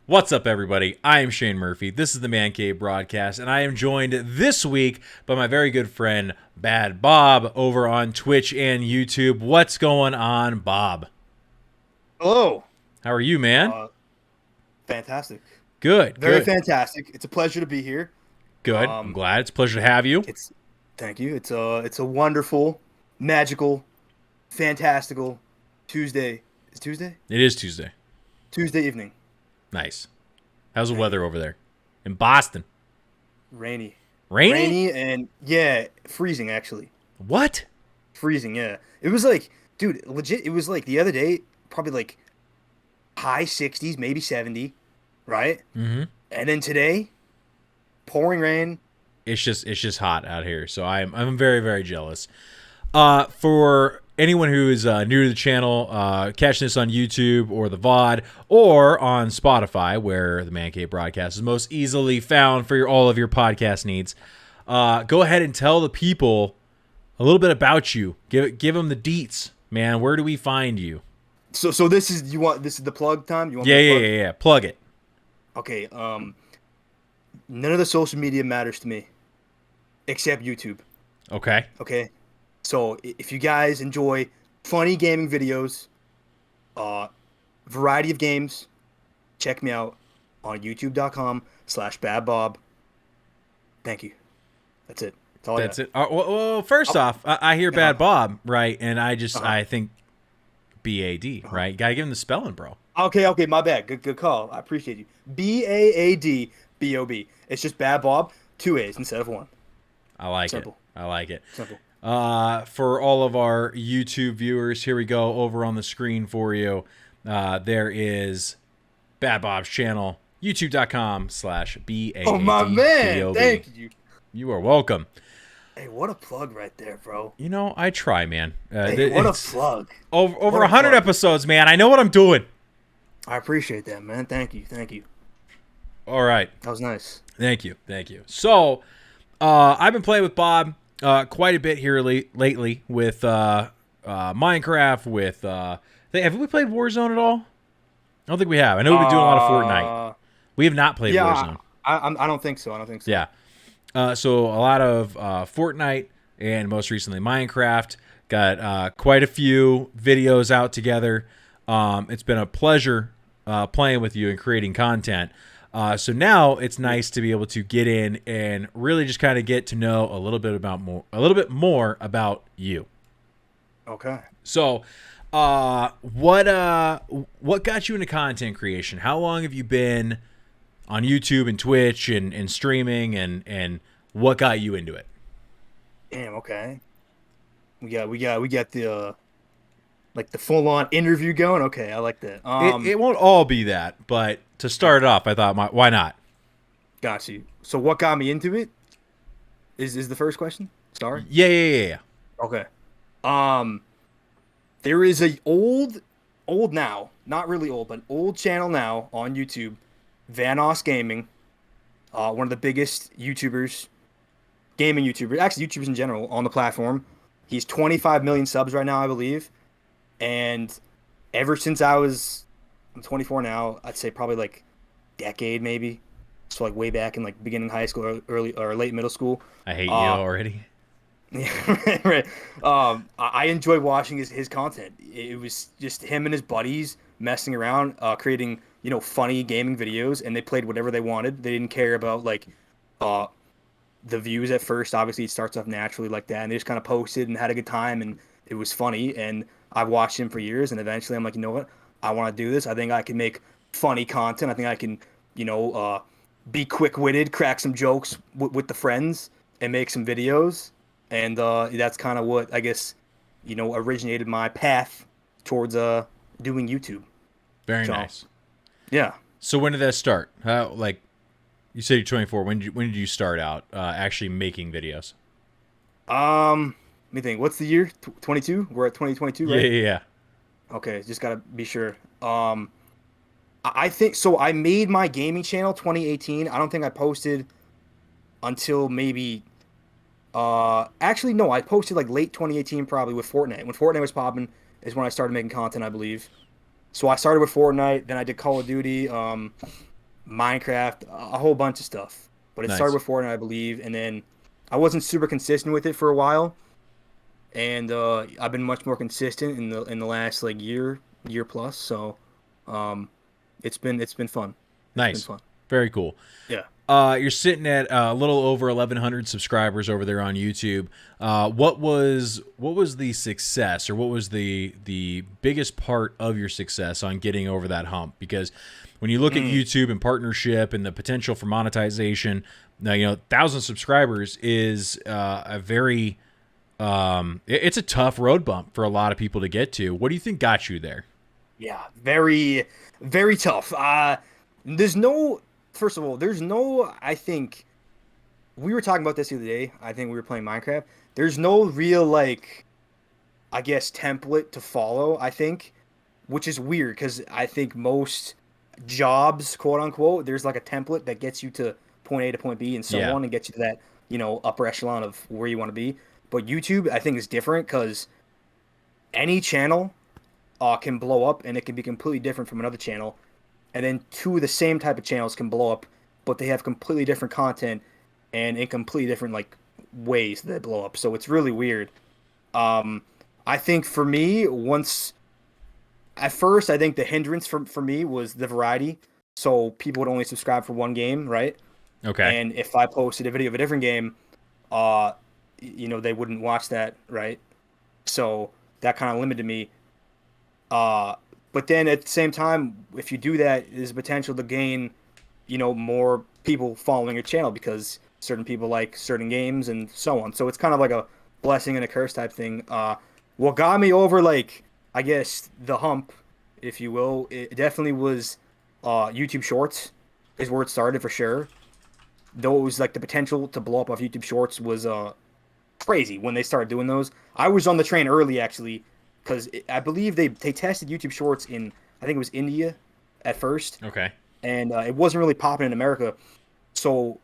What's up, everybody? I am Shane Murphy. This is the Man Cave broadcast, and I am joined this week by my very good friend, Bad Bob, over on Twitch and YouTube. What's going on, Bob? Hello. How are you, man? Uh, Fantastic. Good, Very good, fantastic. It's a pleasure to be here. good. I'm Um, glad. It's a pleasure to have you. it's Thank you. It's a wonderful, magical, fantastical Tuesday. Is it Tuesday? It is Tuesday. Tuesday evening. Nice. How's the Thank you. weather over there? In Boston? Rainy. Rainy? Rainy and yeah, freezing actually. What? Freezing, yeah. It was like, dude, legit, it was like the other day, probably like high 60s, maybe 70, right? Mm-hmm. And then today, pouring rain. It's just hot out here, so I'm very, very jealous. For anyone who is new to the channel, catching this on YouTube or the VOD or on Spotify, where the Man Cave broadcast is most easily found for all of your podcast needs, go ahead and tell the people a little bit about you. Give them the deets, man. Where do we find you? So this is the plug time? You want Yeah, me to yeah, plug? yeah, yeah. Plug it. Okay, none of the social media matters to me except YouTube. Okay. Okay, so if you guys enjoy funny gaming videos, uh, variety of games, check me out on youtube.com/badbob. Thank you. That's it. That's all I That's got. it. Well, first Oh, off, I hear uh-huh, Bad Bob, right? And uh-huh, I think BAD, uh-huh. right? You gotta give him the spelling, bro. Okay, my bad. Good call. I appreciate you. Baadbob. It's just Bad Bob, two A's instead of one. I like it. Simple, I like it. simple. For all of our YouTube viewers, here we go over on the screen for you. There is Bad Bob's channel, Oh my man, youtube.com/BAADBOB. thank you. You are welcome. Hey, what a plug right there, bro. You know, I try, man. Hey, what a It's plug. over What a 100 plug. episodes, man. I know what I'm doing. I appreciate that, man. Thank you. All right. That was nice. Thank you. Thank you. So, I've been playing with Bob quite a bit here lately with Minecraft. With have we played Warzone at all? I don't think we have. I know we've been doing a lot of Fortnite. Uh, We have not played yeah, Warzone. I don't think so. I don't think so. Yeah. So a lot of Fortnite and most recently Minecraft. Got quite a few videos out together. It's been a pleasure playing with you and creating content. So now it's nice to be able to get in and really just kind of get to know a little bit more about you. Okay. So, what got you into content creation? How long have you been on YouTube and Twitch and streaming and what got you into it? Damn. Okay. We got the like the full on interview going. Okay, I like that. It won't all be that, but to start it off, I thought, why not? Got you. So what got me into it is the first question. Sorry. Yeah. Okay. Um, there is a old now, not really old, but old channel now on YouTube, Vanos Gaming, one of the biggest YouTubers, gaming YouTubers, actually YouTubers in general on the platform. He's 25 million subs right now, I believe, and ever since I'm 24 now, I'd say probably like decade maybe, so like way back in like beginning high school or early or late middle school. I hate you Uh, already. Yeah, right. I enjoyed watching his content. It was just him and his buddies messing around, creating funny gaming videos, and they played whatever they wanted. They didn't care about like uh, the views at first. Obviously, it starts off naturally like that, and they just kind of posted and had a good time, and it was funny. And I've watched him for years, and eventually, I'm like, you know what? I want to do this. I think I can make funny content. I think I can, be quick-witted, crack some jokes with the friends, and make some videos. And that's kind of what I guess originated my path towards doing YouTube. Very So nice. yeah. So when did that start? Like you said, you're 24. When did you start out actually making videos? Let me think. What's the year? 22. We're at 2022, Yeah, right? yeah, yeah. Okay, just gotta be sure. I think so. I made my gaming channel 2018. I don't think I posted until maybe. Actually, no. I posted like late 2018, probably with Fortnite. When Fortnite was popping, is when I started making content, I believe. So I started with Fortnite, then I did Call of Duty. Minecraft, a whole bunch of stuff. But it started Nice. with Fortnite, I believe, and then I wasn't super consistent with it for a while, and I've been much more consistent in the last like year plus. So, um, it's been fun. It's been Nice. fun. Very cool. Yeah. You're sitting at a little over 1,100 subscribers over there on YouTube. What was the success, or what was the biggest part of your success on getting over that hump? Because when you look at Mm. YouTube and partnership and the potential for monetization, now 1,000 subscribers is a very it's a tough road bump for a lot of people to get to. What do you think got you there? Yeah, very, very tough. There's no, first of all, there's no, I think, we were talking about this the other day. I think we were playing Minecraft. There's no real, like, I guess, template to follow, I think, which is weird because I think most jobs, quote unquote, there's like a template that gets you to point A to point B and so Yeah. on and gets you to that, upper echelon of where you want to be. But YouTube, I think, is different because any channel can blow up and it can be completely different from another channel. And then two of the same type of channels can blow up, but they have completely different content and in completely different like ways that they blow up. So it's really weird. Um, I think for me, once at first, I think the hindrance for me was the variety. So people would only subscribe for one game, right? Okay. And if I posted a video of a different game, uh, they wouldn't watch that, right? So that kind of limited me. Uh, but then at the same time, if you do that, there's potential to gain, more people following your channel because certain people like certain games and so on. So it's kind of like a blessing and a curse type thing. What got me over, like, I guess the hump, if you will, it definitely was YouTube Shorts is where it started for sure. Those like the potential to blow up off YouTube Shorts was crazy when they started doing those. I was on the train early actually because I believe they tested YouTube Shorts in I think it was India at first, Okay. and it wasn't really popping in America. So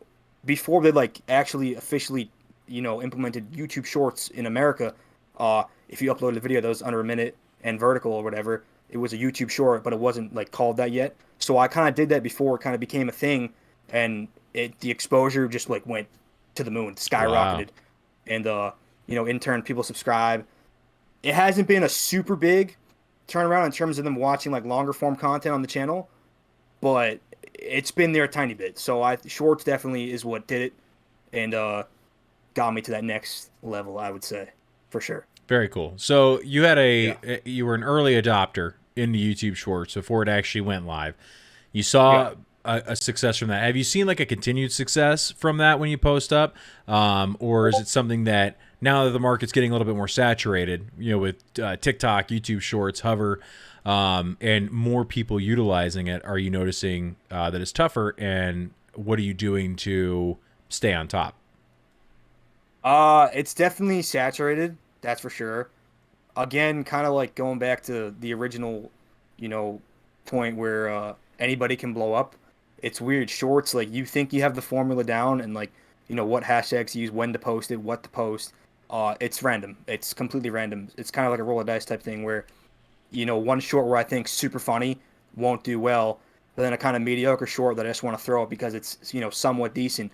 before they like actually officially implemented YouTube Shorts in America, if you uploaded a video that was under a minute and vertical or whatever, it was a YouTube Short, but it wasn't like called that yet. So I kind of did that before it kind of became a thing, and the exposure just like went to the moon, Wow. skyrocketed, and in turn people subscribe. It hasn't been a super big turnaround in terms of them watching like longer form content on the channel, but it's been there a tiny bit. So I shorts definitely is what did it and got me to that next level, I would say, for sure. Very cool. So you had Yeah. you were an early adopter in the YouTube Shorts before it actually went live. You Yeah. saw a success from that. Have you seen like a continued success from that when you post up, or is it something that now that the market's getting a little bit more saturated, with TikTok, YouTube Shorts, Hover, and more people utilizing it, are you noticing that it's tougher? And what are you doing to stay on top? It's definitely saturated, that's for sure. Again, kind of like going back to the original, you know, point where anybody can blow up. It's weird. Shorts, like you think you have the formula down and like, what hashtags to use, when to post it, what to post. It's random. It's completely random. It's kind of like a roll of dice type thing where, one short where I think super funny won't do well, but then a kind of mediocre short that I just want to throw it because it's, somewhat decent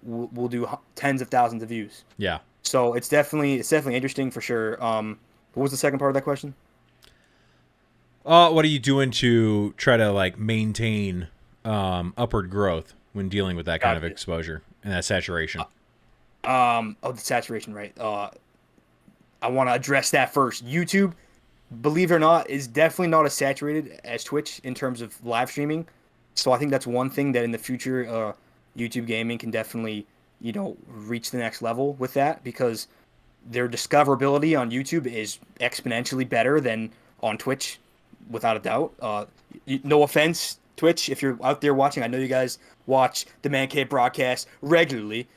will do tens of thousands of views. Yeah. So it's definitely interesting for sure. What was the second part of that question? What are you doing to try to like maintain upward growth when dealing with that kind of Gotcha. exposure and that saturation? The saturation, right? I want to address that first. YouTube, believe it or not, is definitely not as saturated as Twitch in terms of live streaming. So I think that's one thing that in the future, YouTube gaming can definitely, reach the next level with that because their discoverability on YouTube is exponentially better than on Twitch, without a doubt. No offense, Twitch, if you're out there watching, I know you guys watch the Man Cave broadcast regularly.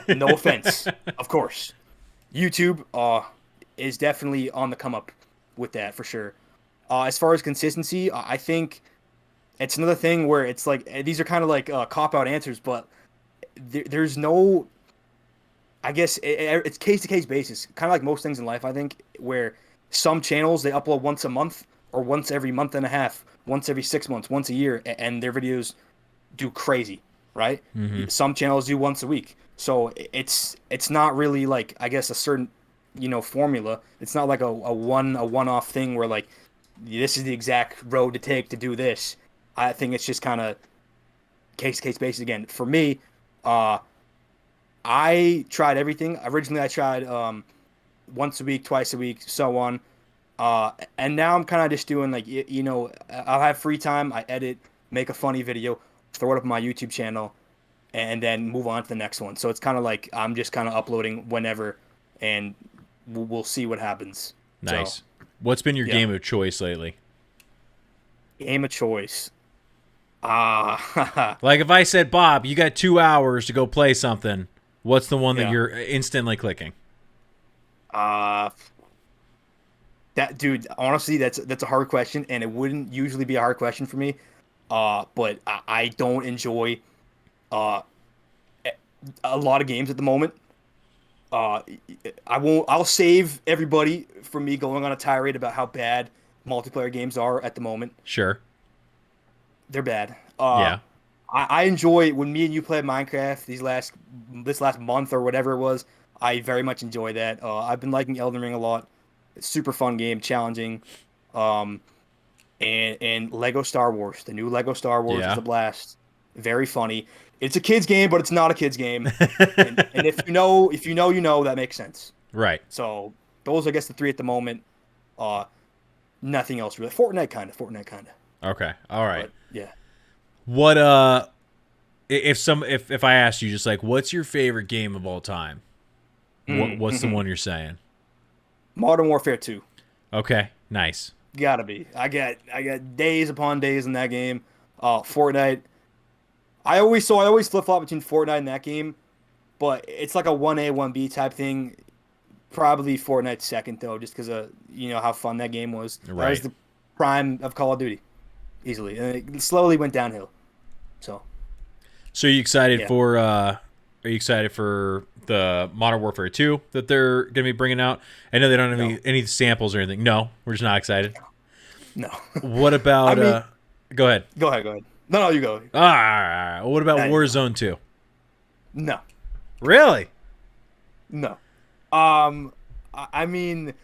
No offense, of course. YouTube is definitely on the come up with that for sure. As far as consistency, I think it's another thing where it's like these are kind of like cop out answers, but there's no, I guess it's case to case basis, kind of like most things in life. I think where some channels they upload once a month or once every month and a half, once every 6 months, once a year, and their videos do crazy, right? Mm-hmm. Some channels do once a week. So it's not really like, I guess, a certain, formula. It's not like a one-off thing where like this is the exact road to take to do this. I think it's just kind of case to case basis again. For me, I tried everything. Originally, I tried once a week, twice a week, so on. And now I'm kind of just doing like, I'll have free time. I edit, make a funny video, throw it up on my YouTube channel, and then move on to the next one. So it's kind of like I'm just kind of uploading whenever, and we'll see what happens. Nice. So, What's been your yeah. game of choice lately? Game of choice. Like if I said, Bob, you got 2 hours to go play something, what's the one that Yeah. you're instantly clicking? That dude, honestly, that's a hard question, and it wouldn't usually be a hard question for me. But I don't enjoy a lot of games at the moment. I won't. I'll save everybody from me going on a tirade about how bad multiplayer games are at the moment. Sure. They're bad. Yeah. I enjoy when me and you played Minecraft this last month or whatever it was. I very much enjoy that. I've been liking Elden Ring a lot. It's a super fun game, challenging. And Lego Star Wars, the new Lego Star Wars Yeah. is a blast. Very funny. It's a kid's game, but it's not a kid's game. and if you know, you know, that makes sense. Right. So those, I guess, the three at the moment. Nothing else really. Fortnite kind of. Okay. All right. But, yeah. What if I asked you just like what's your favorite game of all time? What's the one you're saying? Modern Warfare 2. Okay. Nice. Gotta be. I got days upon days in that game. Fortnite. I always flip flop between Fortnite and that game, but it's like a 1A 1B type thing. Probably Fortnite second though, just because of how fun that game was. That Right. was the prime of Call of Duty, easily, and it slowly went downhill. So So are you excited Yeah. for the Modern Warfare 2 that they're going to be bringing out? I know they don't have any samples or anything. No, we're just not excited. no. What about I mean- go ahead. Go ahead. No, you go. What about Yeah, Warzone 2? No. Really? No. I mean,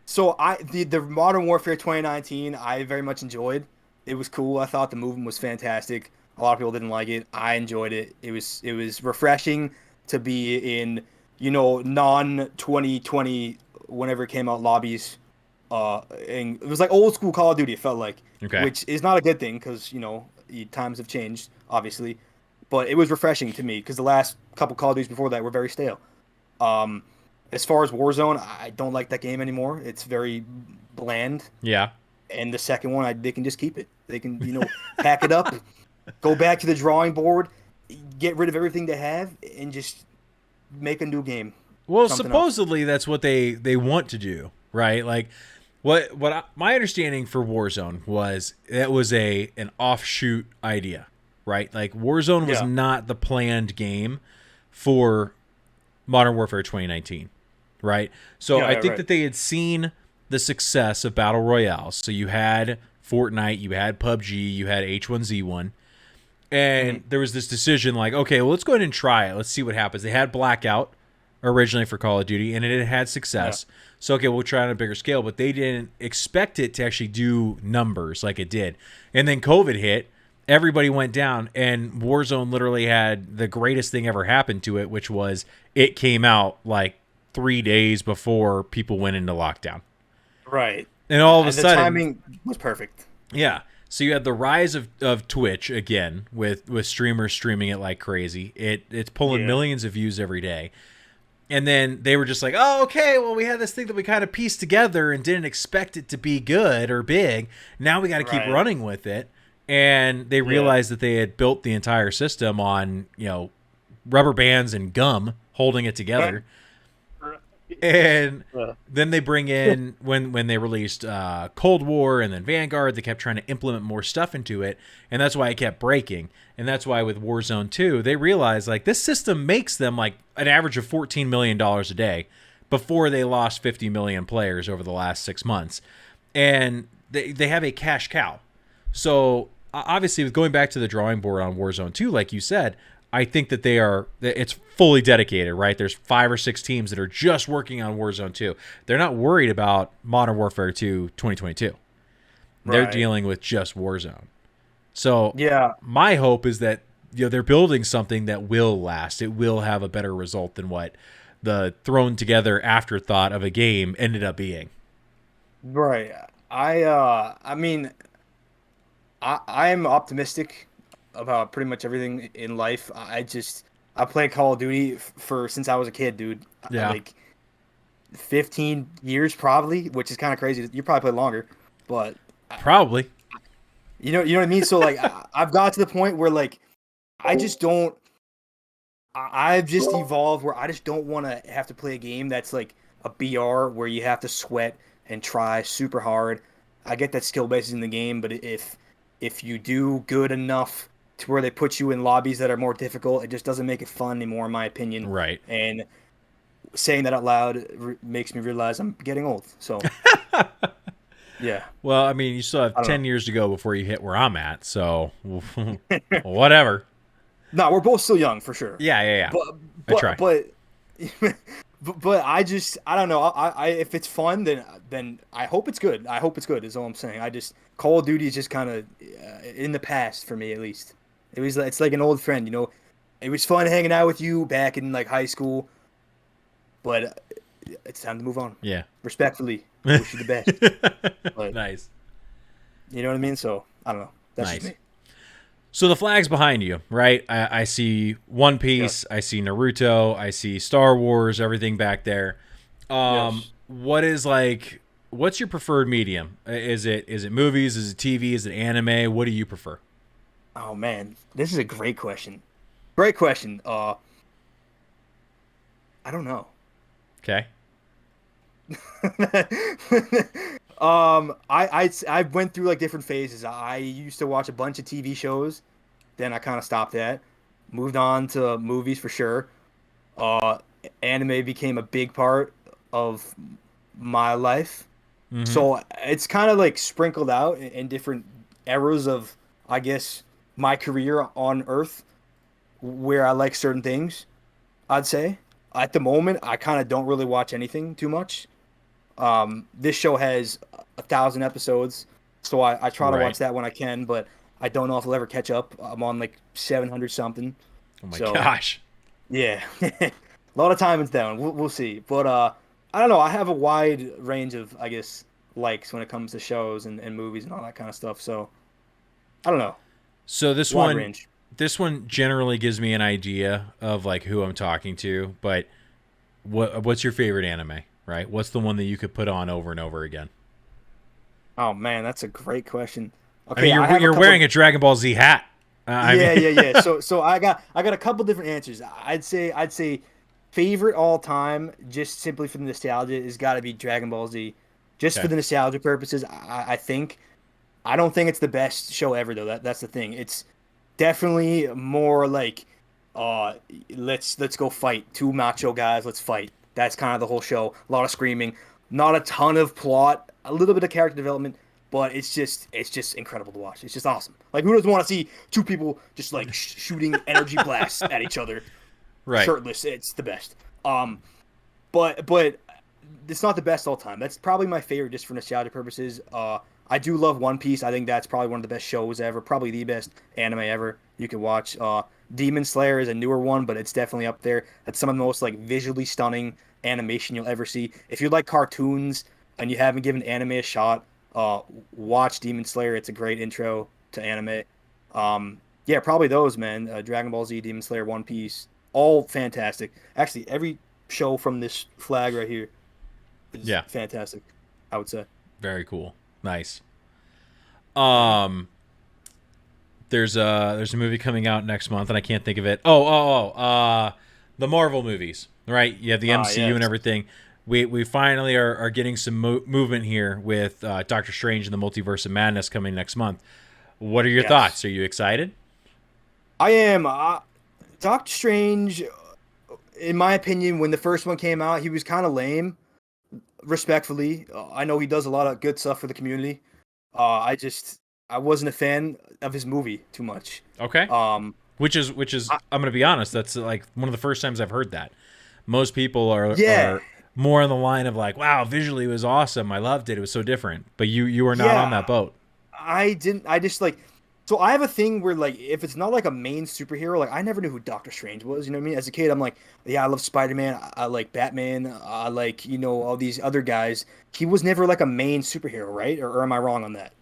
so the Modern Warfare 2019 I very much enjoyed. It was cool. I thought the movement was fantastic. A lot of people didn't like it. I enjoyed it. It was refreshing to be in, non 2020 whenever it came out lobbies. And it was like old school Call of Duty. It felt like, Okay. which is not a good thing because times have changed, obviously. But it was refreshing to me because the last couple Call of Duties before that were very stale. As far as Warzone, I don't like that game anymore. It's very bland. Yeah. And the second one, they can just keep it. They can, pack it up, go back to the drawing board, get rid of everything they have, and just make a new game. Well, Something supposedly that's what they want to do, right? Like my understanding for Warzone was it was an offshoot idea, right? Like Warzone was Yeah. not the planned game for Modern Warfare 2019, right? So Yeah, I think right. that they had seen the success of Battle Royales. So you had Fortnite, you had PUBG, you had H1Z1. And there was this decision like, okay, well, let's go ahead and try it. Let's see what happens. They had Blackout originally for Call of Duty, and it had success. Yeah. So, okay, we'll try it on a bigger scale. But they didn't expect it to actually do numbers like it did. And then COVID hit. Everybody went down, and Warzone literally had the greatest thing ever happen to it, which was it came out like 3 days before people went into lockdown. Right. And all of a And the sudden, timing was perfect. yeah. So you had the rise of Twitch again with streamers streaming it like crazy. It's pulling Yeah. millions of views every day. And then they were just like, oh, okay, well, we had this thing that we kind of pieced together and didn't expect it to be good or big. Now we got to keep Right. running with it. And they realized that they had built the entire system on, rubber bands and gum holding it together. And then they bring in when they released Cold War and then Vanguard, they kept trying to implement more stuff into it, and that's why it kept breaking. And that's why with Warzone 2, they realized like this system makes them like an average of $14 million a day before they lost 50 million players over the last 6 months. And they have a cash cow. So obviously, with going back to the drawing board on Warzone 2, like you said, I think that it's fully dedicated, right? There's 5 or 6 teams that are just working on Warzone 2. They're not worried about Modern Warfare 2 2022. They're Right. dealing with just Warzone. So Yeah. my hope is that they're building something that will last. It will have a better result than what the thrown together afterthought of a game ended up being. Right. I mean, I am optimistic about pretty much everything in life. I play Call of Duty for since I was a kid, dude. Yeah, Like 15 years probably, which is kind of crazy. You probably play longer, but probably. you know what I mean? So like I've got to the point where like I just don't I've just evolved where I just don't want to have to play a game that's like a BR where you have to sweat and try super hard. I get that skill base is in the game, but if you do good enough to where they put you in lobbies that are more difficult, it just doesn't make it fun anymore, in my opinion. Right. And saying that out loud makes me realize I'm getting old. So yeah, Well, I mean, you still have I don't 10 know. year to go before you hit where I'm at. So, whatever. No, we're both still young for sure. Yeah, yeah, yeah. But I try. but but I don't know. I if it's fun, then I hope it's good. I hope it's good. Is all I'm saying. I just Call of Duty is just kind of in the past for me at least. It's like an old friend, you know. It was fun hanging out with you back in like high school, but it's time to move on. Yeah. Respectfully, I wish you the best. But Nice. you know what I mean. So I don't know. That's just Nice. me. So the flag's behind you, right? I see One Piece, Yes. I see Naruto, I see Star Wars, everything back there. Yes. What's your preferred medium? Is it movies? Is it TV? Is it anime? What do you prefer? Oh man, this is a great question. Great question. I don't know. Okay. I went through like different phases. I used to watch a bunch of TV shows, then I kind of stopped that. Moved on to movies for sure. Uh, Anime became a big part of my life. Mm-hmm. So it's kind of like sprinkled out in different eras of, I guess, my career on Earth where I like certain things. I'd say at the moment I kind of don't really watch anything too much. This show has 1,000 episodes, so I try to Right. watch that when I can, but I don't know if I'll ever catch up. I'm on like 700 something, Oh my so gosh. yeah, a lot of time is down. We'll see, but I don't know. I have a wide range of I guess likes when it comes to shows and movies and all that kind of stuff. So I don't know, So wide range. this one generally gives me an idea of like who I'm talking to, but what's your favorite anime, right? What's the one that you could put on over and over again? Oh man, that's a great question. I mean, Okay, I have a you're wearing couple. a Dragon Ball Z hat. I mean, Yeah. So I got a couple different answers. I'd say favorite all time, just simply for the nostalgia, is got to be Dragon Ball Z. Just for okay, the nostalgia purposes, I think I don't think it's the best show ever though. That's the thing. It's definitely more like uh let's go fight. Two macho guys, let's fight. That's kind of the whole show. A lot of screaming, not a ton of plot, a little bit of character development, but it's just incredible to watch. It's just awesome. Like who doesn't want to see two people just like shooting energy blasts at each other right, shirtless? It's the best. But it's not the best all time. That's probably my favorite just for nostalgia purposes. I do love One Piece. I think that's probably one of the best shows ever. Probably the best anime ever you can watch. Demon Slayer is a newer one, but it's definitely up there. That's some of the most like visually stunning animation you'll ever see. If you like cartoons and you haven't given anime a shot, watch Demon Slayer. It's a great intro to anime. Yeah, probably those, man. Dragon Ball Z, Demon Slayer, One Piece, all fantastic. Actually, every show from this flag right here is yeah, fantastic, I would say. very cool, nice. Um, there's a movie coming out next month, and I can't think of it. The Marvel movies, right? You have the Ah, MCU and yes. everything. We finally are getting some movement here with Doctor Strange and the Multiverse of Madness coming next month. What are your Yes. thoughts? Are you excited? I am. Doctor Strange, in my opinion, when the first one came out, he was kind of lame, respectfully. I know he does a lot of good stuff for the community. I just I wasn't a fan of his movie too much. Okay. Um, Which is I, I'm gonna be honest, that's like one of the first times I've heard that. Most people yeah, are more on the line of like, wow, visually it was awesome. I loved it. It was so different. But you were not on yeah. that boat. I didn't. I just like. So I have a thing where like if it's not like a main superhero, like I never knew who Doctor Strange was. You know what I mean? As a kid, I'm like, yeah, I love Spider Man. I like Batman. I like all these other guys. He was never like a main superhero, right? Or am I wrong on that?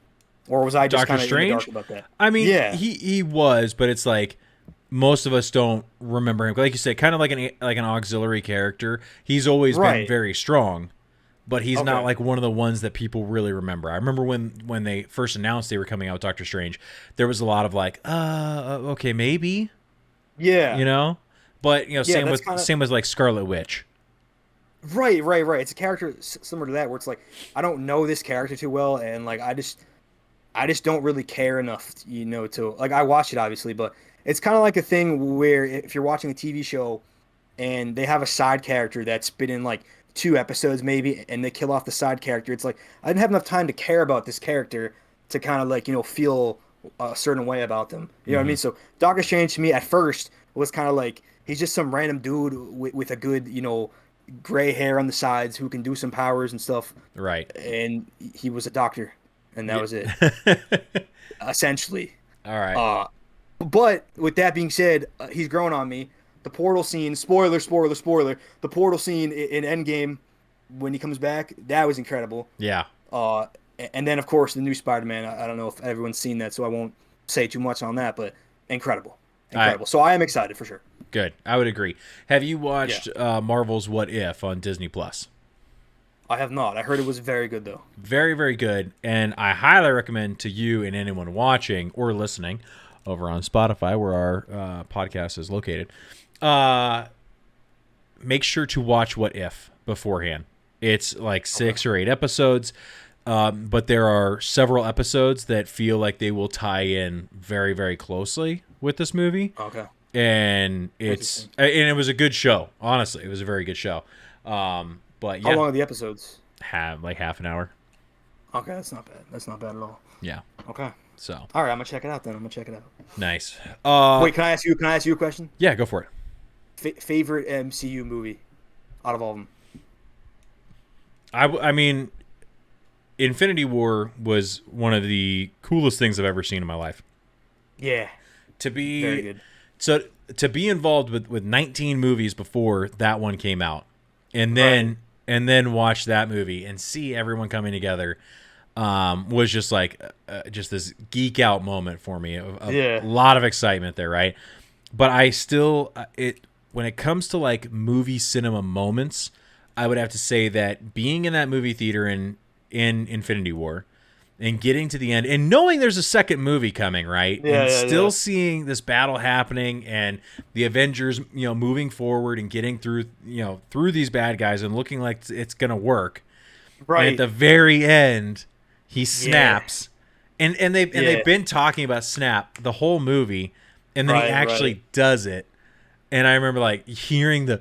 Or was I just Doctor kind of in the dark Strange? about that? I mean, Yeah. he was, but it's like most of us don't remember him. Like you said, kind of like an auxiliary character. He's always been Right. very strong, but he's not Okay. like one of the ones that people really remember. I remember when they first announced they were coming out with Doctor Strange, there was a lot of like, okay, maybe, Yeah. you know, but Yeah. That's kind of same with like Scarlet Witch. right. Right. Right. It's a character similar to that where it's like I don't know this character too well, and like I just don't really care enough, to like I watch it obviously, but it's kind of like a thing where if you're watching a TV show and they have a side character that's been in like two episodes maybe, and they kill off the side character, it's like I didn't have enough time to care about this character to kind of like feel a certain way about them. You know what I Hmm. mean? So Doctor Strange to me at first was kind of like he's just some random dude with a good gray hair on the sides who can do some powers and stuff, Right. and he was a doctor, and that Yeah. was it essentially. All right. Uh, but with that being said, he's grown on me. The portal scene, spoiler, spoiler, spoiler. The portal scene in Endgame when he comes back, that was incredible. Yeah. Uh, and then of course the new Spider-Man. I don't know if everyone's seen that, so I won't say too much on that. But incredible, I incredible. So I am excited for sure. Good. I would agree. Have you Yeah, watched Marvel's What If on Disney Plus? I have not. I heard it was very good though. Very, very good. And I highly recommend to you and anyone watching or listening over on Spotify, where our podcast is located, uh, make sure to watch What If beforehand. It's like Okay. 6 or 8 episodes, but there are several episodes that feel like they will tie in very, very closely with this movie. Okay. And Interesting. it was a good show. Honestly, it was a very good show. But How yeah, long are the episodes? have like half an hour. Okay, that's not bad. That's not bad at all. Yeah. Okay. So All right, I'm gonna check it out then. I'm gonna check it out. nice. Wait, can I ask you? Can I ask you a question? Yeah, go for it. Favorite MCU movie out of all of them? I mean, Infinity War was one of the coolest things I've ever seen in my life. Yeah, To very be good. so to be involved with 19 movies before that one came out, and Right. then watch that movie and see everyone coming together, was just like just this geek out moment for me. A Yeah. lot of excitement there, right? But I still it when it comes to like movie cinema moments, I would have to say that being in that movie theater in Infinity War and getting to the end and knowing there's a second movie coming, right? Yeah, And yeah, still yeah. seeing this battle happening and the Avengers, moving forward and getting through, through these bad guys and looking like it's going to work. And at Right. the very end, he Yeah. snaps. Yeah. They've been talking about snap the whole movie, and then he Right. actually Right. does it. And I remember like hearing the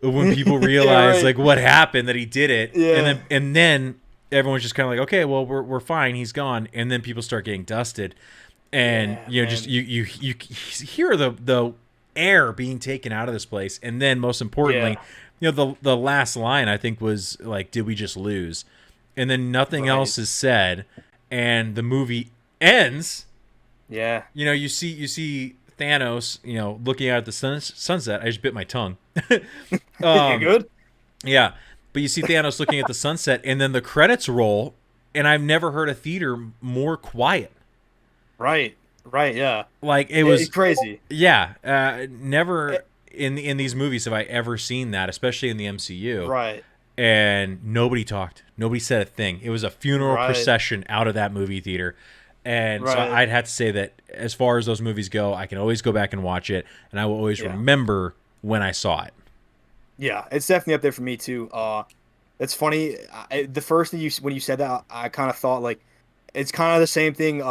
when people Yeah. realize Right. like what happened, that he did it, Yeah. and then everyone's just kind of like, okay, well we're fine, he's gone, and then people start getting dusted, and Yeah, just man. you hear the air being taken out of this place, and then most importantly, the last line I think was like, did we just lose? And then nothing Right. else is said, and the movie ends. Yeah. You see Thanos, looking out at the sunset. I just bit my tongue. You good? Yeah, but you see Thanos looking at the sunset, and then the credits roll, and I've never heard a theater more quiet. Right. Right. Yeah. Like it It's was, crazy. yeah. Never in these movies have I ever seen that, especially in the MCU. Right. And nobody talked. Nobody said a thing. It was a funeral Right. procession out of that movie theater. And so Right. I'd have to say that as far as those movies go, I can always go back and watch it, and I will always Yeah. remember when I saw it. Yeah, it's definitely up there for me too. It's funny. The first thing when you said that, I kind of thought like it's kind of the same thing.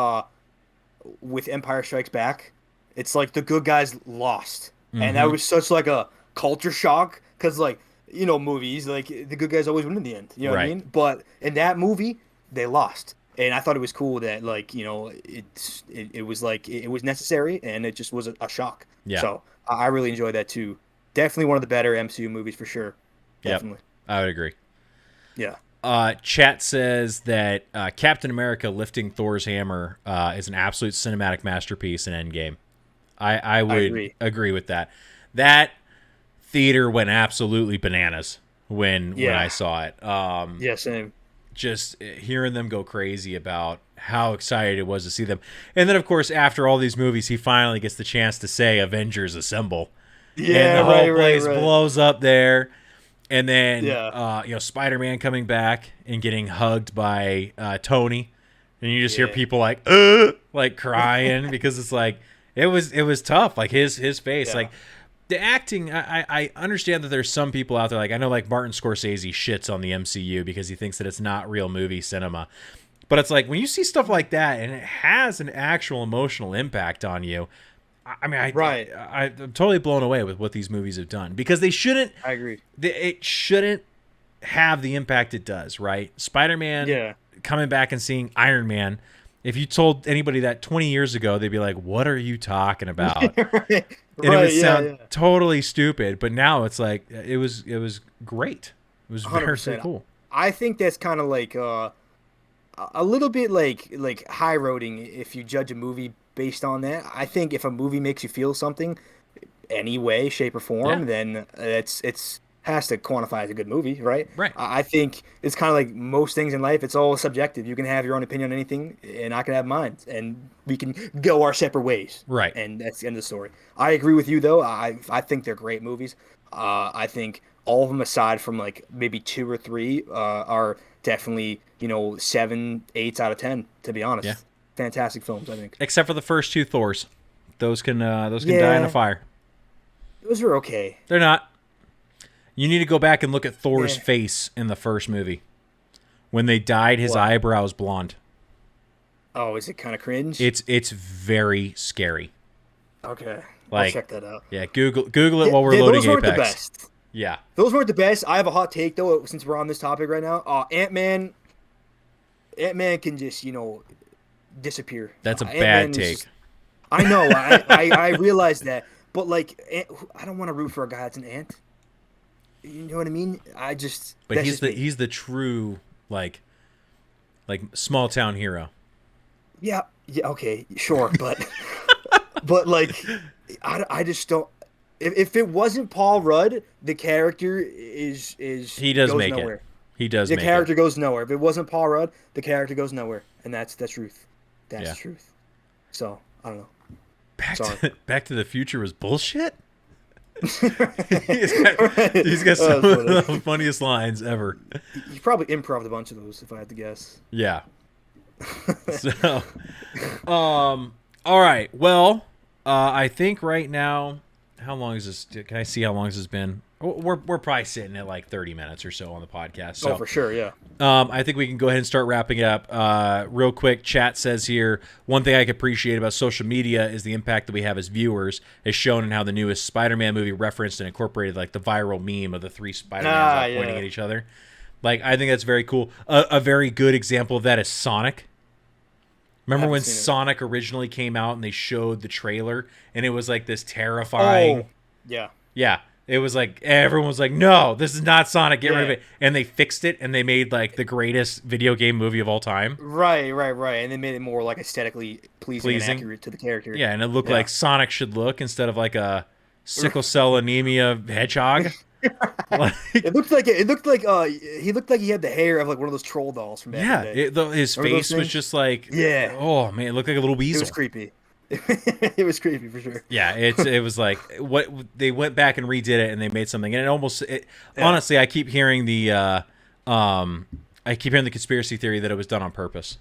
With Empire Strikes Back, it's like the good guys lost, and that Mhm. was such like a culture shock because like movies like the good guys always win in the end. You know what I Right. mean? But in that movie, they lost, And I thought it was cool that like it was like it was necessary and it just was a shock. Yeah. So I really enjoyed that too. Definitely one of the better MCU movies for sure. Yep. Definitely. I would agree. Yeah. Chat says that Captain America lifting Thor's hammer is an absolute cinematic masterpiece in Endgame. I would agree with that. That theater went absolutely bananas when I saw it. Yeah, same. Just hearing them go crazy about how excited it was to see them. And then, of course, after all these movies, he finally gets the chance to say Avengers Assemble. Yeah, and the whole place blows up there. And then, Spider-Man coming back and getting hugged by Tony. And you just hear people like crying because it's like, it was tough. Like his face, like the acting. I understand that there's some people out there, like I know like Martin Scorsese shits on the MCU because he thinks that it's not real movie cinema. But it's like when you see stuff like that and it has an actual emotional impact on you. I mean, I'm totally blown away with what these movies have done because they shouldn't. I agree. It shouldn't have the impact it does, right? Spider-Man coming back and seeing Iron Man. If you told anybody that 20 years ago, they'd be like, "What are you talking about?" And it would sound totally stupid. But now it's like it was great. It was very, very cool. I think that's kind of like a little bit like high roading if you judge a movie based on that. I think if a movie makes you feel something, any way, shape, or form, then it's has to quantify as a good movie, right? Right. I think it's kind of like most things in life. It's all subjective. You can have your own opinion on anything, and I can have mine, and we can go our separate ways. Right. And that's the end of the story. I agree with you, though. I think they're great movies. I think all of them, aside from like maybe 2 or 3, are definitely 7, 8 out of 10. To be honest. Yeah. Fantastic films, I think. Except for the first 2 Thors. Those can die in a fire. Those are okay. They're not. You need to go back and look at Thor's face in the first movie. When they dyed his eyebrows blonde. Oh, is it kind of cringe? It's very scary. Okay. Like, I'll check that out. Yeah, Google it while we're loading Apex. Those weren't the best. Yeah. Those weren't the best. I have a hot take, though, since we're on this topic right now. Ant-Man can just, disappear. That's a bad take. I know. I realize that. But, like, I don't want to root for a guy that's an ant. You know what I mean? But he's the true, like small town hero. Yeah, okay, sure. But, but, like, I just don't. If it wasn't Paul Rudd, the character goes make nowhere. It. He does. The character goes nowhere. If it wasn't Paul Rudd, the character goes nowhere, and that's the truth. That's the truth. So I don't know. Back to the Future was bullshit. he's got some of the funniest lines ever. He probably improv a bunch of those, if I had to guess. Yeah. So, all right. Well, I think right now, how long is this? Can I see how long this has been? We're probably sitting at like 30 minutes or so on the podcast. So, for sure, yeah. I think we can go ahead and start wrapping it up. Real quick, chat says here, one thing I can appreciate about social media is the impact that we have as viewers, as shown in how the newest Spider-Man movie referenced and incorporated like the viral meme of the 3 Spider-Mans pointing at each other. Like, I think that's very cool. A very good example of that is Sonic. Remember when Sonic originally came out and they showed the trailer and it was like this terrifying... Oh, yeah. Yeah. It was like, everyone was like, no, this is not Sonic, get rid of it. And they fixed it, and they made, like, the greatest video game movie of all time. Right. And they made it more, like, aesthetically pleasing. And accurate to the character. Yeah, and it looked like Sonic should look instead of, like, a sickle cell anemia hedgehog. It looked like he looked like he had the hair of, like, one of those troll dolls from back in the day. His face was just like, oh, man, it looked like a little weasel. It was creepy. It was creepy for sure. Yeah, it was like what they went back and redid it and they made something, and honestly, I keep hearing the conspiracy theory that it was done on purpose,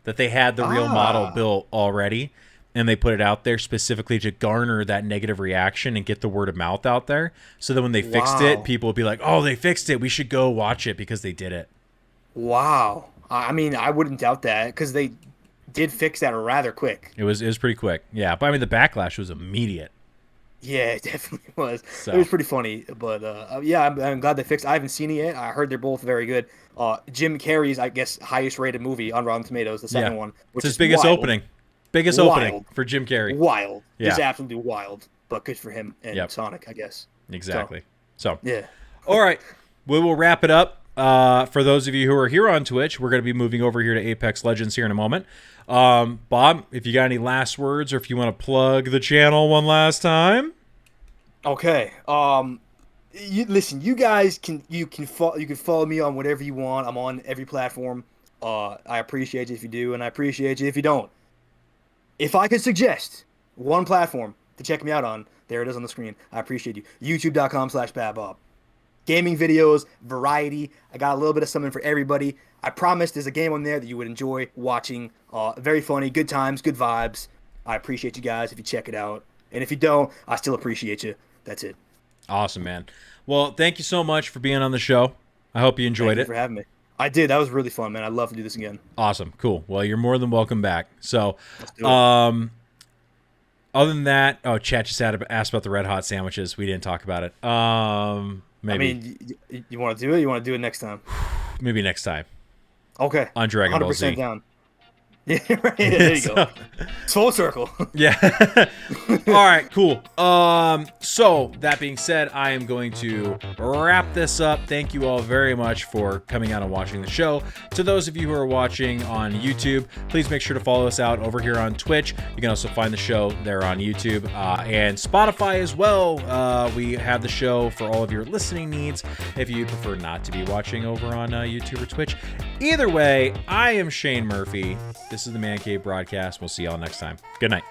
that they had the real model built already and they put it out there specifically to garner that negative reaction and get the word of mouth out there, so that when they fixed it, people would be like, oh, they fixed it, we should go watch it because they did it. Wow. I mean, I wouldn't doubt that because they did fix that rather quick. It was pretty quick. Yeah, but I mean the backlash was immediate. Yeah, it definitely was. It So was pretty funny, but yeah, I'm glad they fixed. I haven't seen it yet. I heard they're both very good. Jim Carrey's, I guess, highest rated movie on Rotten Tomatoes, the yeah, second one, it's which his is biggest opening wild, for Jim Carrey. wild, just Yeah, absolutely wild. But good for him and yep, Sonic, I guess. So exactly. So, yeah, all right, we will wrap it up. For those of you who are here on Twitch, we're going to be moving over here to Apex Legends here in a moment. Bob, if you got any last words or if you want to plug the channel one last time. okay. Listen, you guys can follow me on whatever you want. I'm on every platform. I appreciate you if you do, and I appreciate you if you don't. If I could suggest one platform to check me out on, there it is on the screen. I appreciate you. YouTube.com/BadBob. Gaming videos, variety. I got a little bit of something for everybody. I promise there's a game on there that you would enjoy watching. Very funny, good times, good vibes. I appreciate you guys if you check it out. And if you don't, I still appreciate you. That's it. Awesome, man. Well, thank you so much for being on the show. I hope you enjoyed Thank you it. for having me. I did. That was really fun, man. I'd love to do this again. Awesome. Cool. Well, you're more than welcome back. So, Let's do it. other than that, chat just asked about the Red Hot sandwiches. We didn't talk about it. Maybe. I mean, you want to do it? You want to do it next time? Maybe next time Okay. on Dragon Ball Z. 100% down. Yeah, right. There you go. It's full circle. Yeah. All right, cool. So that being said, I am going to wrap this up. Thank you all very much for coming out and watching the show. To those of you who are watching on YouTube, please make sure to follow us out over here on Twitch. You can also find the show there on YouTube and Spotify as well. We have the show for all of your listening needs if you prefer not to be watching over on YouTube or Twitch. Either way, I am Shane Murphy. This is the Man Cave Broadcast. We'll see y'all next time. Good night.